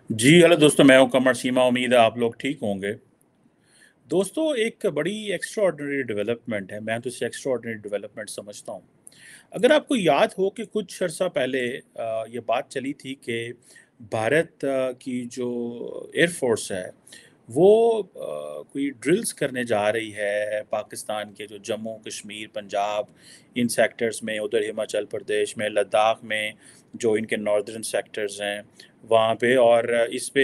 जी hello दोस्तों, मैं हूं कमर सीमा। उम्मीद है आप लोग ठीक होंगे। दोस्तों, एक बड़ी एक्स्ट्राऑर्डिनरी डेवलपमेंट है। मैं तो इसे एक्स्ट्राऑर्डिनरी डेवलपमेंट समझता हूं। अगर आपको याद हो कि कुछ अर्सा पहले ये बात चली थी कि भारत की जो एयरफोर्स है वो कोई ड्रिल्स करने जा रही है पाकिस्तान के जो जम्मू कश्मीर पंजाब इन सेक्टर्स में, उधर हिमाचल प्रदेश में, लद्दाख में, जो इनके नॉर्दर्न सेक्टर्स हैं वहाँ पे। और इस पे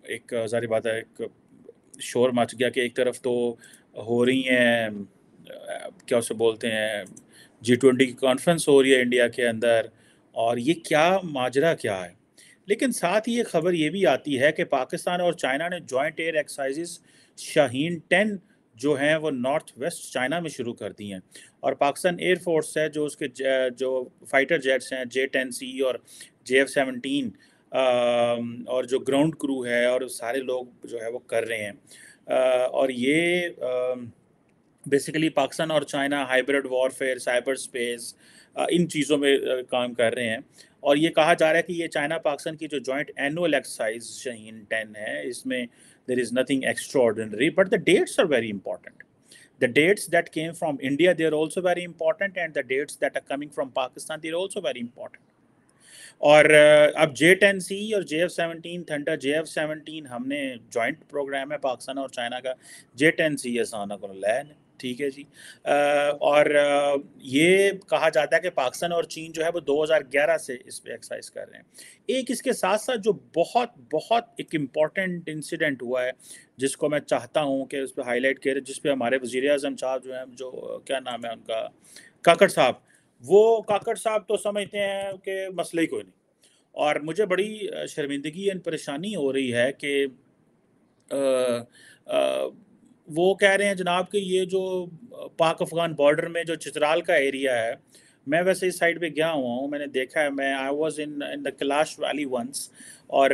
एक ज़ाहिर बात है, एक शोर मच गया कि एक तरफ तो हो रही हैं क्या उसे बोलते हैं, G20 की कॉन्फ्रेंस हो रही है इंडिया के अंदर। और ये क्या माजरा क्या है। लेकिन साथ ही ये खबर ये भी आती है कि पाकिस्तान और चाइना ने जॉइंट एयर एक्सरसाइजेस शाहीन 10 जो हैं वो नॉर्थ वेस्ट चाइना में शुरू कर दी हैं। और पाकिस्तान एयरफोर्स है जो उसके जो फाइटर जेट्स हैं J-10C और JF-17, और जो ग्राउंड क्रू है और सारे लोग जो है वो कर रहे हैं। और ये बेसिकली पाकिस्तान और China hybrid warfare, cyber space, इन चीज़ों में काम कर रहे हैं। और ये कहा जा रहा है कि ये चाइना पाकिस्तान की जो जॉइंट एनुअल एक्सरसाइज शाहीन 10 है, इसमें there is nothing extraordinary, but the dates are very important. The dates that came from India, they are also very important, and the dates that are coming from Pakistan, they are also very important. और अब J-10C और JF-17 thunder JF-17 हमने joint programme है पाकिस्तान और China का। J-10C आसाना को लैन, ठीक है जी। और ये कहा जाता है कि पाकिस्तान और चीन जो है वो 2011 से इस पे एक्सरसाइज कर रहे हैं। एक इसके साथ साथ जो बहुत बहुत एक इम्पॉर्टेंट इंसिडेंट हुआ है जिसको मैं चाहता हूँ कि उस पर हाईलाइट करें, जिस पे हमारे वज़ीर आज़म साहब जो हैं, जो क्या नाम है उनका, काकड़ साहब, वो काकड़ साहब तो समझते हैं कि मसला ही कोई नहीं। और मुझे बड़ी शर्मिंदगी एंड परेशानी हो रही है कि अ, अ, वो कह रहे हैं जनाब कि ये जो पाक अफ़गान बॉर्डर में जो चित्राल का एरिया है, मैं वैसे इस साइड पे गया हुआ हूँ, मैंने देखा है। मैं I was in in the Kailash valley once. और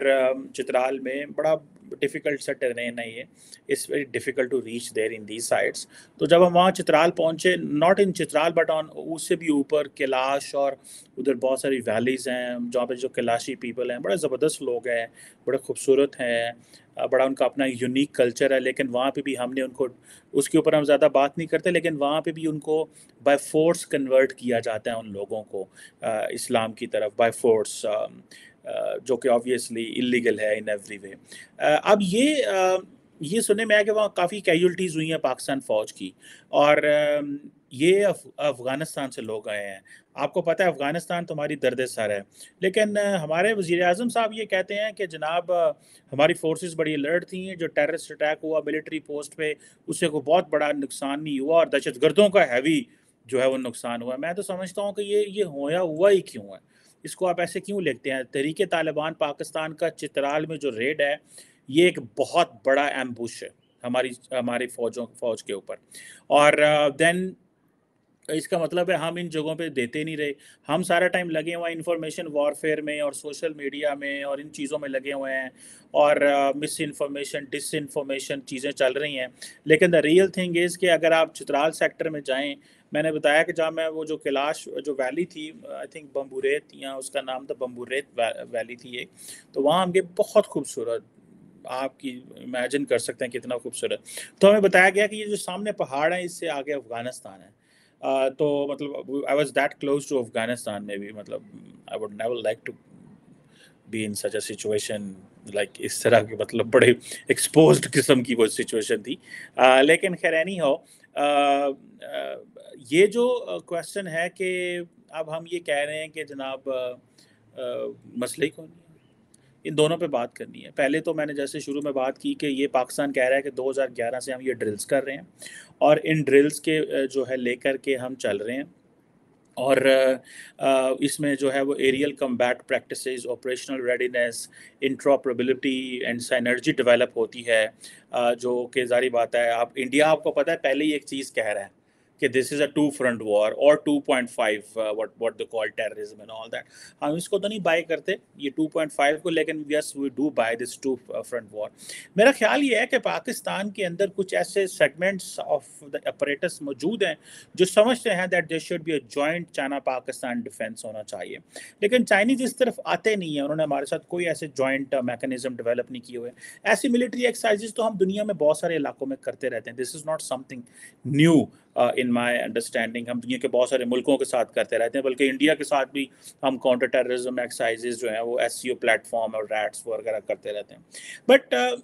चित्राल में बड़ा डिफ़िकल्ट सा टेरेन है ये। It's very difficult to reach there in these sides. तो जब हम वहाँ चित्राल पहुँचे, not in Chitral but on उससे भी ऊपर कैलाश, और उधर बहुत सारी वैलीज़ हैं जहाँ पे जो कैलाशी पीपल हैं, बड़े ज़बरदस्त लोग हैं, बड़े खूबसूरत हैं। बड़ा उनका अपना यूनिक कल्चर है। लेकिन वहाँ पे भी हमने उनको, उसके ऊपर हम ज़्यादा बात नहीं करते, लेकिन वहाँ पे भी उनको बाय फोर्स कन्वर्ट किया जाता है उन लोगों को इस्लाम की तरफ बाय फोर्स, जो कि ऑब्वियसली इलीगल है इन एवरी वे। अब ये सुनने में आया कि वहाँ काफ़ी कैजुअल्टीज़ हुई हैं पाकिस्तान फ़ौज की। और ये अफ़गानिस्तान से लोग आए हैं। आपको पता है अफ़गानिस्तान तुम्हारी दर्द सर है। लेकिन हमारे वज़ीर आज़म साहब ये कहते हैं कि जनाब हमारी फोर्सेस बड़ी अलर्ट थी। जो टेररिस्ट अटैक हुआ मिलिट्री पोस्ट पे, उससे कोई बहुत बड़ा नुकसान नहीं हुआ, और दहशतगर्दों का हैवी जो है वो नुकसान हुआ। मैं तो समझता हूँ कि ये होया हुआ ही क्यों है। इसको आप ऐसे क्यों लिखते हैं? तहरीक तालिबान पाकिस्तान का चित्राल में जो रेड है, ये एक बहुत बड़ा एम्बुश है हमारी हमारी फौज के ऊपर। और देन इसका मतलब है हम इन जगहों पे देते नहीं रहे। हम सारा टाइम लगे हुए हैं इंफॉर्मेशन वॉरफेयर में और सोशल मीडिया में और इन चीज़ों में लगे हुए हैं। और मिस इन्फॉर्मेशन डिस इन्फॉर्मेशन चीज़ें चल रही हैं। लेकिन द रियल थिंग इज़ कि अगर आप चित्राल सेक्टर में जाएं, मैंने बताया कि जहाँ मैं वो जो कैलाश जो वैली थी, आई थिंक बम्बूरेत या उसका नाम था, बम्बूरेत वैली थी एक। तो वहाँ हम गए, बहुत खूबसूरत। आपकी इमेजिन कर सकते हैं कितना खूबसूरत। तो हमें बताया गया कि ये जो सामने पहाड़ है इससे आगे अफगानिस्तान है। तो मतलब I was that close to Afghanistan में भी, मतलब I would never like to be in such a situation, like इस तरह की, मतलब बड़े एक्सपोज्ड किस्म की वो सिचुएशन थी। लेकिन खैर एनी हो, ये जो क्वेश्चन है कि अब हम ये कह रहे हैं कि जनाब मसले ही कौन है, इन दोनों पे बात करनी है। पहले तो मैंने जैसे शुरू में बात की कि ये पाकिस्तान कह रहा है कि 2011 से हम ये ड्रिल्स कर रहे हैं, और इन ड्रिल्स के जो है लेकर के हम चल रहे हैं। और इसमें जो है वो aerial combat practices, operational readiness, interoperability and synergy develop होती है। जो कि ज़ाहिर बात है, आप इंडिया, आपको पता है पहले ही एक चीज़ कह रहा है कि this is a two front war और 2.5 what they call terrorism and all that. हम इसको तो नहीं बाय करते ये 2.5 को, लेकिन yes we do buy this two front war. मेरा ख्याल ये है कि पाकिस्तान के अंदर कुछ ऐसे सेगमेंट्स ऑफ द अपरेटस मौजूद हैं जो समझते हैं that there should be a joint China Pakistan defence होना चाहिए, लेकिन चाइनीज इस तरफ आते नहीं है। उन्होंने हमारे साथ कोई ऐसे जॉइंट मैकेनिज्म डेवलप नहीं किए हुए। ऐसी मिलिट्री एक्सरसाइजेज तो हम दुनिया में बहुत सारे इलाकों में करते रहते हैं, this is not something new in my understanding. हम दुनिया के बहुत सारे मुल्कों के साथ करते रहते हैं, बल्कि इंडिया के साथ भी हम काउंटर टेररिज्म एक्सरसाइजेज जो है वो एससीओ प्लेटफॉर्म और रैट्स वगैरह करते रहते हैं। बट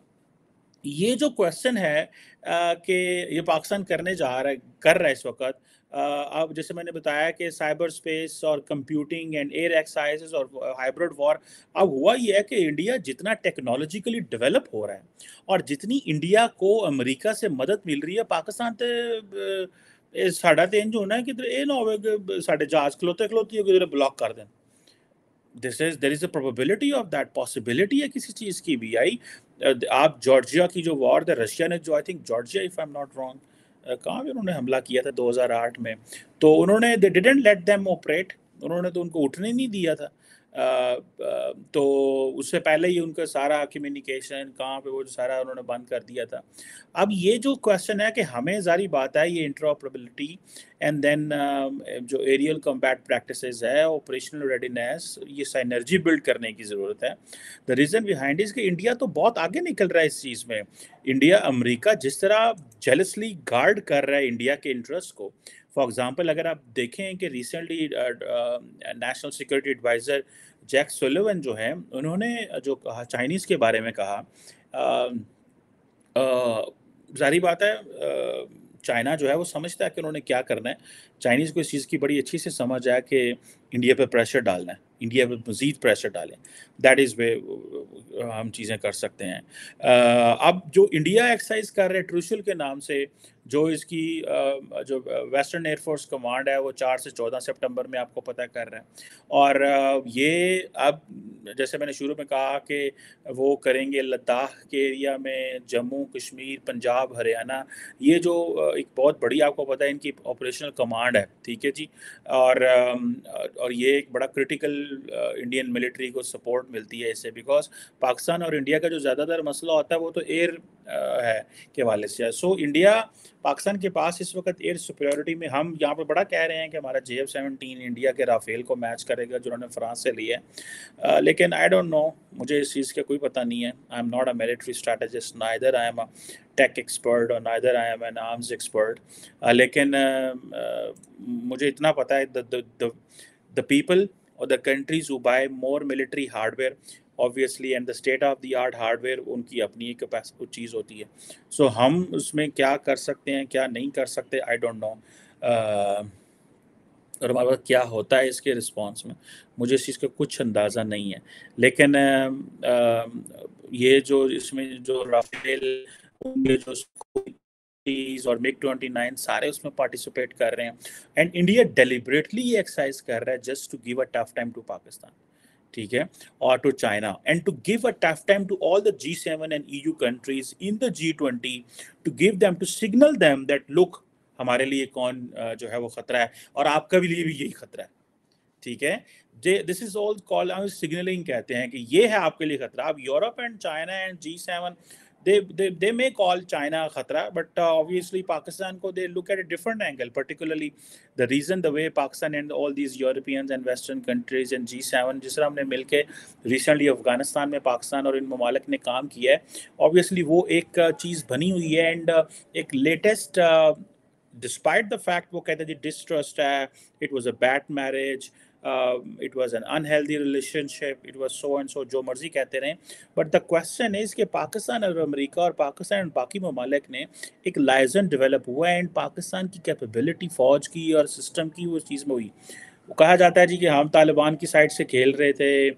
ये जो क्वेश्चन है कि ये पाकिस्तान कर रहा है इस वक्त, अब जैसे मैंने बताया कि साइबर स्पेस और कंप्यूटिंग एंड एयर एक्सरसाइजेस और हाइब्रिड वॉर, अब हुआ ये है कि इंडिया जितना टेक्नोलॉजिकली डेवलप हो रहा है और जितनी इंडिया को अमेरिका से मदद मिल रही है, पाकिस्तान ते साढ़ा तो इंज होना है कि ये ना हो साढ़े जहाज खलोते खलोते किधर ब्लॉक कर दें। There is a probability of that, possibility है किसी चीज़ की भी आई। आप जॉर्जिया की जो वॉर द रशिया ने, जो I think Georgia if I am not wrong, कहाँ भी उन्होंने हमला किया था 2008 में, तो उन्होंने they didn't let them operate, उन्होंने तो उनको उठने नहीं दिया था। तो उससे पहले ही उनका सारा कम्युनिकेशन कहाँ पे वो सारा उन्होंने बंद कर दिया था। अब ये जो क्वेश्चन है कि हमें ज़ारी बात है ये इंटरऑपरेबिलिटी एंड देन जो एरियल कॉम्बैट प्रैक्टिसेस है, ऑपरेशनल रेडीनेस, ये साइनर्जी बिल्ड करने की ज़रूरत है। द रीज़न बिहाइंड इज़ कि इंडिया तो बहुत आगे निकल रहा है इस चीज़ में। इंडिया अमेरिका जिस तरह जेलसली गार्ड कर रहा है इंडिया के इंटरेस्ट को, फॉर एग्जांपल अगर आप देखें कि recently national security adviser Jack Sullivan जो है, उन्होंने जो कहा चाइनीज़ के बारे में कहा, ज़ाहिर बात है चाइना जो है वो समझता है कि उन्होंने क्या करना है। चाइनीज़ को इस चीज़ की बड़ी अच्छी से समझ है कि इंडिया पे प्रेशर डालना है, इंडिया पे मज़ीद प्रेशर डालें, दैट इज़ वे हम चीज़ें कर सकते हैं। अब जो इंडिया एक्सरसाइज कर रहे हैं ट्रूशल के नाम से, जो इसकी जो वेस्टर्न एयरफोर्स कमांड है वो 4 से 14 सितंबर में आपको पता कर रहा है, और ये अब जैसे मैंने शुरू में कहा कि वो करेंगे लद्दाख के एरिया में, जम्मू कश्मीर, पंजाब, हरियाणा, ये जो एक बहुत बड़ी आपको पता है इनकी ऑपरेशनल कमांड है, ठीक है जी। और ये एक बड़ा क्रिटिकल इंडियन मिलिट्री को सपोर्ट मिलती है इससे, बिकॉज पाकिस्तान और इंडिया का जो ज़्यादातर मसला होता है वो तो एयर है के वाले से। सो इंडिया पाकिस्तान के पास इस वक्त एयर सुपीरियरिटी में, हम यहाँ पर बड़ा कह रहे हैं कि हमारा JF-17 इंडिया के राफेल को मैच करेगा जो उन्होंने फ्रांस से लिया है, लेकिन आई डोंट नो, मुझे इस चीज़ का कोई पता नहीं है। I am not a military strategist, neither I am a tech expert और neither I am an arms expert, लेकिन मुझे इतना पता है the people or the countries who buy more military hardware obviously and the state of the art hardware, उनकी अपनी एक कुछ चीज़ होती है। सो हम उसमें क्या कर सकते हैं क्या नहीं कर सकते, आई डोंट नो, और हमारे पास क्या होता है इसके रिस्पॉन्स में, मुझे इस चीज़ का कुछ अंदाज़ा नहीं है। लेकिन ये जो इसमें जो राफेल, उनके जो और MiG-29 सारे उसमें पार्टिसिपेट कर रहे हैं, एंड इंडिया डेलिबरेटली ये एक्सरसाइज कर रहा है just to give a tough time to Pakistan, ठीक है, और to China, and to give a tough time to all the G7 and EU countries in the G20, to give them, to signal them that look हमारे लिए कौन जो है वो खतरा है, और आपका भी लिए भी यही खतरा है, ठीक है। This is all called signalling, कहते हैं कि ये है आपके लिए खतरा। अब Europe and China and G7, they may call China khatra, but obviously Pakistan ko they look at a different angle, particularly the reason the way Pakistan and all these Europeans and Western countries and G7 जिस तरह हमने मिलके recently Afghanistan में पाकिस्तान और इन ममालिक ने काम किया है, obviously वो एक चीज़ बनी हुई है, एंड एक लेटेस्ट डिस्पाइट द फैक्ट वो कहते हैं जी डिस्ट्रस्ट है, it was a bad marriage, it was an unhealthy relationship, it was so and so, जो मर्जी कहते रहें, बट द क्वेश्चन इज कि पाकिस्तान और अमेरिका और पाकिस्तान और बाकी ममालिक ने एक लाइजन डेवलप हुआ है, एंड पाकिस्तान की कैपेबिलिटी फ़ौज की और सिस्टम की वो चीज़ में हुई। वो कहा जाता है जी कि हम तालिबान की साइड से खेल रहे थे,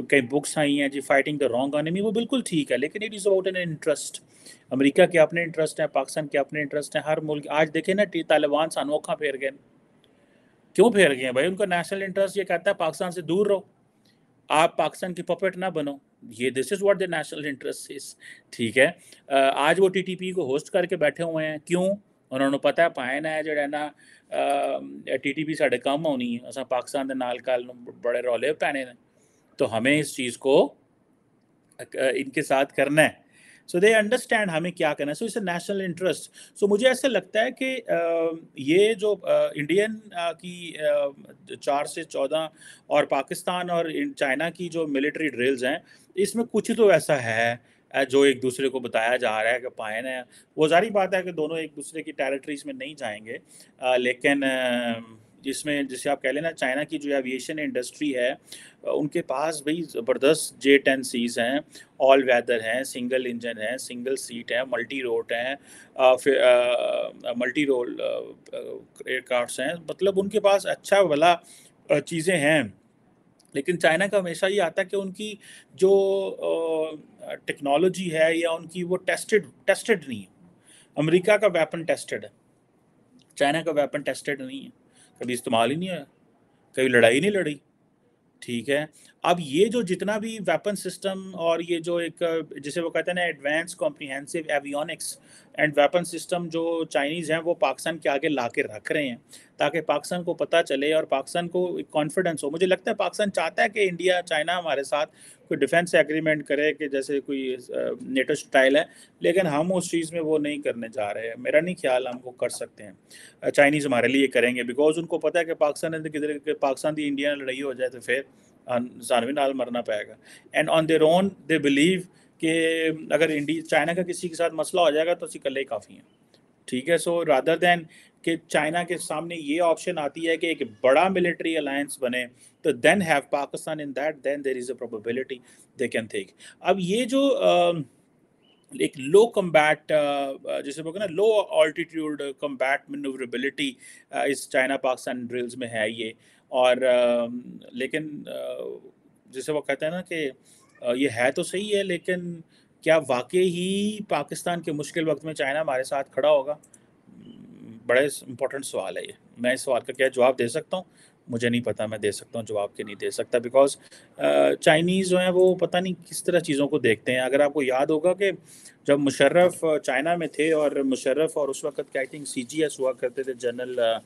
कई बुक्स आई हैं जी फाइटिंग द रॉन्ग एनिमी, वो बिल्कुल ठीक है, लेकिन it is about an interest. America के अपने इंटरेस्ट हैं, पाकिस्तान के अपने इंटरेस्ट हैं, हर मुल्क आज देखें ना तालिबान सन अनोखा फेर गए, क्यों फेर गए भाई? उनका नेशनल इंटरेस्ट ये कहता है पाकिस्तान से दूर रहो, आप पाकिस्तान की पपेट ना बनो, ये this is what the national interest is, ठीक है। आज वो TTP को होस्ट करके बैठे हुए हैं, क्यों? ਉਹਨਾਂ ਨੂੰ ਪਤਾ ਪਾਇਨ ਹੈ ਜਿਹੜਾ ਨਾ TTP साढ़े कम होनी है, असा पाकिस्तान के नाल कल बड़े रौले पैने ने, तो हमें इस चीज़ को इनके साथ करना है। सो दे अंडरस्टैंड हमें क्या करना है, so it's a national interest. So मुझे ऐसा लगता है कि ये जो इंडियन की 4 से 14 और पाकिस्तान और चाइना की जो मिलिट्री ड्रिल्स हैं, इसमें कुछ तो ऐसा है जो एक दूसरे को बताया जा रहा है कि पायन है। वो जारी बात है कि दोनों एक दूसरे की टेरिटरीज में नहीं जाएंगे, लेकिन जिसमें जैसे आप कह लेना चाइना की जो एविएशन इंडस्ट्री है, उनके पास भाई ज़बरदस्त J-10Cs हैं, ऑल वेदर हैं, सिंगल इंजन है, सिंगल सीट है, मल्टी रोट हैं, फिर मल्टी रोल एयरक्राफ्ट्स हैं, मतलब उनके पास अच्छा भला चीज़ें हैं। लेकिन चाइना का हमेशा ये आता है कि उनकी जो टेक्नोलॉजी है या उनकी वो टेस्टेड नहीं है। अमेरिका का वेपन टेस्टेड है, चाइना का वेपन टेस्टेड नहीं है, कभी इस्तेमाल ही नहीं हुआ, कभी लड़ाई नहीं लड़ी। ठीक है, अब ये जो जितना भी वेपन सिस्टम और ये जो एक जिसे वो कहते हैं ना advance comprehensive avionics and weapon system जो चाइनीज़ हैं वो पाकिस्तान के आगे ला के रख रहे हैं, ताकि पाकिस्तान को पता चले और पाकिस्तान को एक कॉन्फिडेंस हो। मुझे लगता है पाकिस्तान चाहता है कि इंडिया चाइना हमारे साथ कोई डिफेंस एग्रीमेंट करे कि जैसे कोई नेटो स्टाइल है, लेकिन हम उस चीज़ में वो नहीं करने जा रहे हैं। मेरा नहीं ख्याल हमको कर सकते हैं, चाइनीज़ हमारे लिए करेंगे, बिकॉज उनको पता है कि पाकिस्तान की इंडिया लड़ाई हो जाए तो फिर सानवी नाल मरना पड़ेगा। And on their own they believe कि अगर इंडिया चाइना का किसी के साथ मसला हो जाएगा तो ਅਸੀਂ इकल्ले ही काफ़ी हैं। ठीक है, सो रादर दैन कि चाइना के सामने ये ऑप्शन आती है कि एक बड़ा मिलिट्री अलायंस बने, तो then have Pakistan in that, then there is a probability they can think. अब ये जो एक लो कम्बैट जिसे बोलते हैं ना लो ऑल्टीट्यूड कम्बैट मनूवरेबिलिटी इस चाइना पाकिस्तान ड्रिल्स में है ये। और लेकिन जिसे वो कहते हैं ना कि ये है तो सही है, लेकिन क्या वाकई ही पाकिस्तान के मुश्किल वक्त में चाइना हमारे साथ खड़ा होगा? बड़े इम्पोर्टेंट सवाल है ये। मैं इस सवाल का क्या जवाब दे सकता हूँ, मुझे नहीं पता मैं दे सकता हूँ जवाब कि नहीं दे सकता, बिकॉज चाइनीज़ जो हैं वो पता नहीं किस तरह चीज़ों को देखते हैं। अगर आपको याद होगा कि जब मुशर्रफ चाइना में थे और मुशर्रफ और उस वक्त क्या आई थिंक CGS हुआ करते थे, जनरल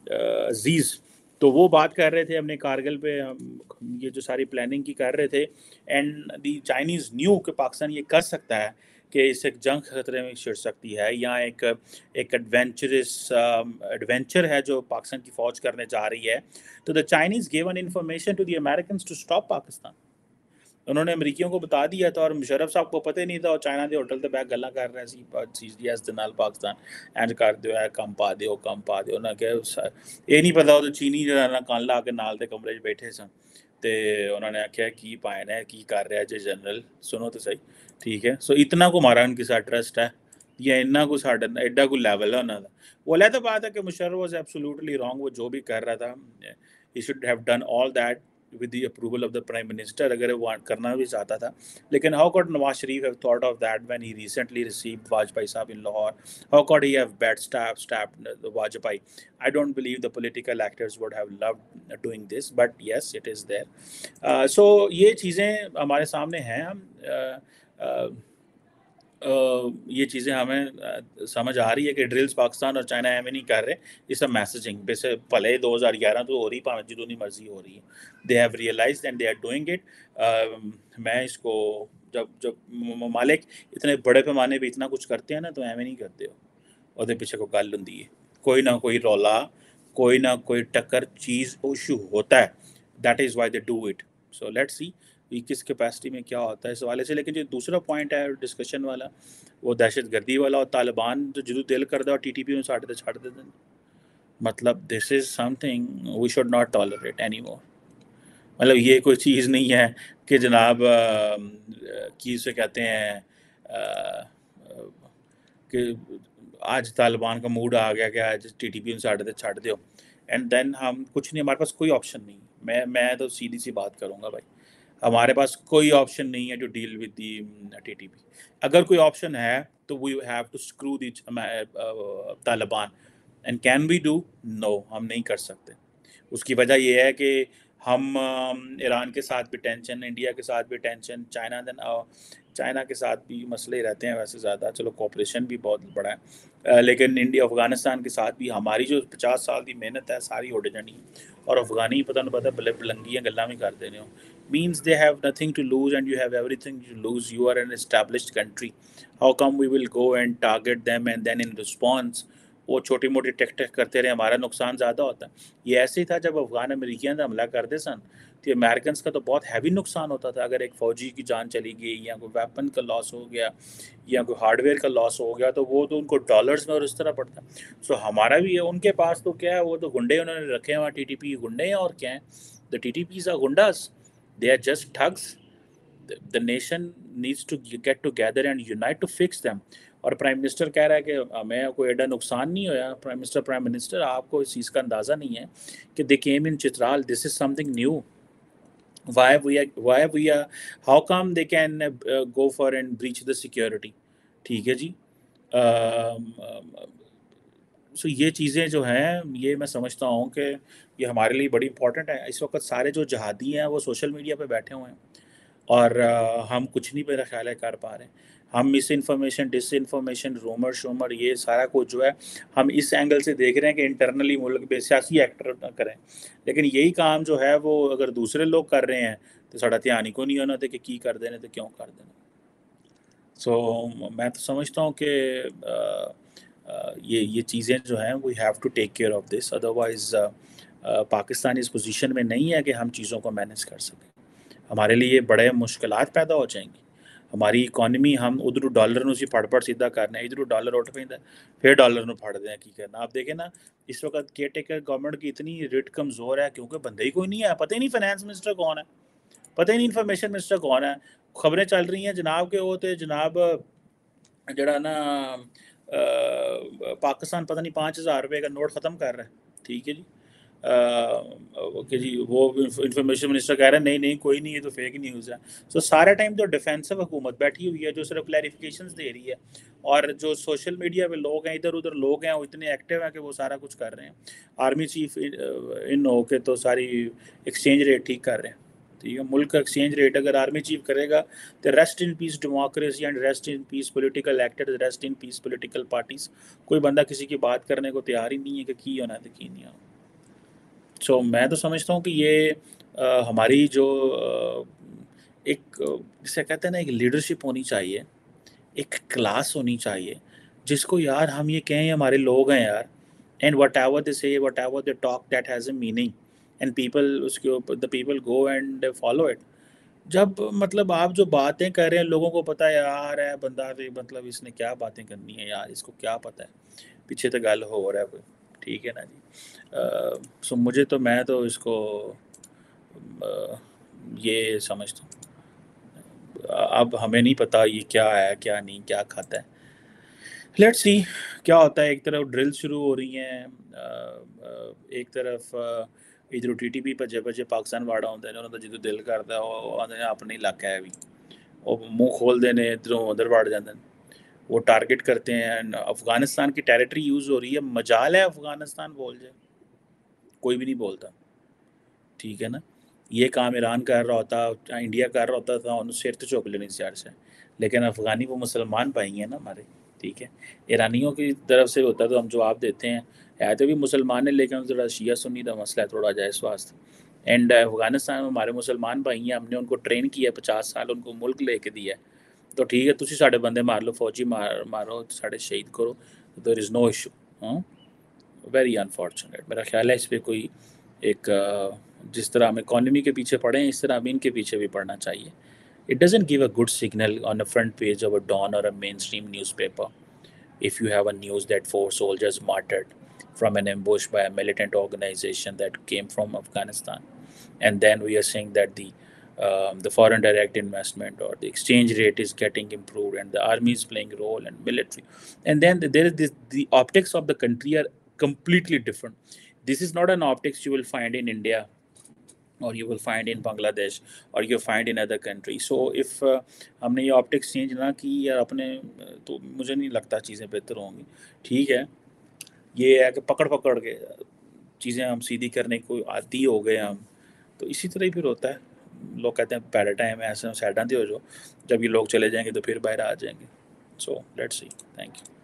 अजीज़, तो वो बात कर रहे थे हमने कारगिल पे ये जो सारी प्लानिंग की कर रहे थे, एंड दी चाइनीज़ न्यू कि पाकिस्तान ये कर सकता है कि इससे जंग खतरे में छिड़ सकती है, या एक एडवेंचर है जो पाकिस्तान की फ़ौज करने जा रही है। तो the Chinese given information to the Americans to stop Pakistan. उन्होंने अमरीकियों को बता दिया था और मुशर्रफ साहब को पता ही नहीं था, और चाइना के होटल ते बैग गल्ला कर रहे सी CGS दे नाल पाकिस्तान इंज कर दिओ, कम पा दिओ ना कि ये नहीं पता वो चीनी जो ना कन ला के नाल दे कमरे 'च बैठे सन, ते उन्होंने आख्या की पायन है की कर रहा जे जनरल, सुनो तो सही। ठीक है, सो इतना को हमारा उनके साथ ट्रस्ट है या इन्ना को साडा एडा कोई लेवल है उन्होंने। वो अलग तो बात है कि मुशर्रफ वाज एब्सोल्युटली रॉन्ग, वो जो भी कर रहा था he should have done all that with the approval of the prime minister, अगर वो करना भी चाहता था। लेकिन how could Nawaz Sharif have thought of that when he recently received Vajpayee साहब in Lahore? How could he have stabbed the Vajpayee? I don't believe the political actors would have loved doing this, but yes, it is there. So ये चीज़ें हमारे सामने हैं। ये चीज़ें हमें समझ आ रही है कि ड्रिल्स पाकिस्तान और चाइना एवं नहीं कर रहे, इस अ मैसेजिंग वैसे भले 2011 तो हो रही, भावें जितनी मर्जी हो रही है, they have realised and they are doing it. मैं इसको जब जब ममालिक इतने बड़े पैमाने पे इतना कुछ करते हैं ना, तो एवं नहीं करते हो, और पीछे को गल होंदी है, कोई ना कोई रौला, कोई ना कोई टक्कर चीज़ इशू होता है, that is why they do it. So let's see किस कैपेसिटी में क्या होता है इस हवाले से। लेकिन जो दूसरा पॉइंट है डिस्कशन वाला, वो दहशत गर्दी वाला और तालिबान तो जो दिल करता और TTP में छड़ देते, मतलब this is something we should not tolerate any more. मतलब ये कोई चीज़ नहीं है कि जनाब की उसे कहते हैं कि आज तालिबान का मूड आ गया कि आज TTP में छड़ दो, एंड देन हम कुछ नहीं, हमारे पास कोई ऑप्शन नहीं। मैं तो सीधी सी बात करूँगा भाई, हमारे पास कोई ऑप्शन नहीं है to deal with the TTP। अगर कोई ऑप्शन है तो we have to screw the Taliban, and can we do? No, हम नहीं कर सकते। उसकी वजह ये है कि हम ईरान के साथ भी टेंशन, इंडिया के साथ भी टेंशन, चाइना के साथ भी मसले रहते हैं वैसे ज़्यादा, चलो कोऑपरेशन भी बहुत बड़ा है, लेकिन इंडिया अफगानिस्तान के साथ भी हमारी जो 50 साल की मेहनत है सारी उड़ जानी, और अफगानी पता नहीं पता बलंगियाँ गल्ला भी कर देने हो। Means they have nothing to lose and you have everything to lose, you are an established country, how come we will go and target them and then in response वो छोटी मोटी टेक टेक करते रहे, हमारा नुकसान ज़्यादा होता है। ये ऐसे ही था जब अफगान अमेरिकियन हमला करते सन, तो अमेरिकन का तो बहुत हैवी नुकसान होता था, अगर एक फ़ौजी की जान चली गई या कोई वेपन का लॉस हो गया या कोई हार्डवेयर का लॉस हो गया, तो वो तो उनको डॉलर्स में और इस तरह पड़ता। सो हमारा भी है, उनके पास तो क्या है, वो तो गुंडे उन्होंने रखे हैं वहाँ, टीटीपी गुंडे हैं और क्या है, the TTPs are goondas, they are just thugs. The nation needs to get together and unite to fix them. और प्राइम मिनिस्टर कह रहा है कि हमें कोई एडा नुकसान नहीं होया। प्राइम मिनिस्टर आपको इस चीज़ का अंदाज़ा नहीं है कि they came in Chitral, this is something new, why we are how come they can go for and breach the security। ठीक है जी। सो ये चीज़ें जो हैं, ये मैं समझता हूँ कि ये हमारे लिए बड़ी इंपॉर्टेंट है। इस वक्त सारे जो जहादी हैं वो सोशल मीडिया पे बैठे हुए हैं, और हम कुछ नहीं मेरा ख्याल है कर पा रहे हैं। हम misinformation, disinformation, rumour शूमर, ये सारा कुछ जो है हम इस एंगल से देख रहे हैं कि इंटरनली मुल्क में सियासी एक्टर ना करें, लेकिन यही काम जो है वो अगर दूसरे लोग कर रहे हैं तो साड़ा ध्यान ही को नहीं होना कि की कर देने तो क्यों कर देना। सो मैं तो समझता हूँ कि ये चीज़ें जो हैं we have to take care of this, otherwise Pakistan इस पोजीशन में नहीं है कि हम चीज़ों को मैनेज कर सकें। हमारे लिए बड़े मुश्किलात पैदा हो जाएंगी। हमारी इकॉनमी, हम उधर डॉलर ਨੂੰ ਅਸੀਂ ਫੜ ਸਿੱਧਾ करना है, इधर डॉलर उठ पैंदा फिर डॉलर ਨੂੰ फड़ते हैं, की करना। आप देखें ना इस वक्त केयर टेकर गवर्नमेंट की इतनी रिट कमज़ोर है क्योंकि बंदे ही कोई नहीं है, पता ही नहीं फाइनेंस मिनिस्टर कौन है, पता ही नहीं इन्फॉर्मेशन मिनिस्टर कौन है। खबरें चल रही हैं जनाब के वो तो जनाब जड़ा ना पाकिस्तान पता नहीं 5,000 रुपये का नोट ख़त्म कर रहा है, ठीक है जी। ओके जी, वो इंफॉर्मेशन मिनिस्टर कह रहा है नहीं नहीं कोई नहीं, ये तो फेक न्यूज़ है। सो सारा टाइम तो डिफेंसिव हुकूमत बैठी हुई है जो सिर्फ क्लैरिफिकेशंस दे रही है, और जो सोशल मीडिया पे लोग हैं, इधर उधर लोग हैं, वो इतने एक्टिव हैं कि वो सारा कुछ कर रहे हैं। आर्मी चीफ इन हो के तो सारी एक्सचेंज रेट ठीक कर रहे हैं, ठीक है। मुल्क का एक्सचेंज रेट अगर आर्मी चीफ करेगा तो rest in peace democracy and rest in peace political actors, rest in peace political parties. कोई बंदा किसी की बात करने को तैयार ही नहीं है कि की होना है तो की नहीं होना। सो मैं तो समझता हूँ कि ये हमारी जो एक जिसे कहते हैं ना, एक लीडरशिप होनी चाहिए, एक क्लास होनी चाहिए, जिसको यार हम ये कहें हमारे लोग हैं यार, एंड वट एवर दे से, what ever they talk that has a meaning, and people उसके ऊपर the people go and follow it. जब मतलब आप जो बातें कर रहे हैं लोगों को पता है यार है बंदा, मतलब इसने क्या बातें करनी है यार, इसको क्या पता है पीछे तो गल हो रहा है कोई, ठीक है ना जी। सो मुझे तो, मैं तो इसको ये समझता हूँ। अब हमें नहीं पता ये क्या है क्या नहीं, क्या खाता है। लेट्स सी क्या होता है। एक तरफ ड्रिल शुरू हो रही हैं, एक तरफ इधर टीटीपी भजे भजे पाकिस्तान वाड़ा होंगे ने, उन्होंने जो दिल करता वो आते अपने इलाका है भी, वो मुँह खोलते हैं इधरों उधर वड़ जाते हैं, वो टारगेट करते हैं। अफगानिस्तान की टेरिटरी यूज़ हो रही है, मजाल है अफगानिस्तान बोल जाए, कोई भी नहीं बोलता, ठीक है ना। ये काम ईरान कर रहा होता, इंडिया कर रहा होता था, उन्होंने सिर तो चुक लेनी इस से, लेकिन अफ़गानी वो मुसलमान भाई हैं ना हमारे, ठीक है। ईरानियों की तरफ से होता तो हम जवाब देते हैं, है तो भी मुसलमान है लेकिन थोड़ा शिया सुन्नी का मसला है थोड़ा जाए स्वास्थ्य। एंड अफ़गानिस्तान में हमारे मुसलमान भाई हैं, हमने उनको ट्रेन किया 50 साल, उनको मुल्क लेके दिया है, तो ठीक है तुसी साढ़े बंदे मार लो, फौजी मारो साढ़े शहीद करो, देयर इज़ नो इशू। हाँ, वेरी अनफॉर्चुनेट। मेरा ख्याल है इस पर कोई एक जिस तरह हम इकॉनमी के पीछे पड़े हैं इस तरह हमें इनके पीछे भी पड़ना चाहिए। It doesn't give a good signal on a front page of a Dawn और a mainstream newspaper if you have a news that 4 soldiers martyred from an ambush by a militant organization that came from Afghanistan, and then we are saying that the foreign direct investment or the exchange rate is getting improved and the army is playing a role and military, and then there is this, the optics of the country are completely different. This is not an optics you will find in India or you will find in Bangladesh or you find in other countries. So if हमने ये optics change ना की या अपने तो मुझे नहीं लगता चीज़ें बेहतर होंगी। ठीक है, ये है कि पकड़ पकड़ के चीज़ें हम सीधी करने को आदी हो गए हम, तो इसी तरह ही फिर होता है। लोग कहते हैं पैडा टाइम है, ऐसे सैडा हो जो, जब ये लोग चले जाएंगे तो फिर बाहर आ जाएंगे। So let's see. Thank you.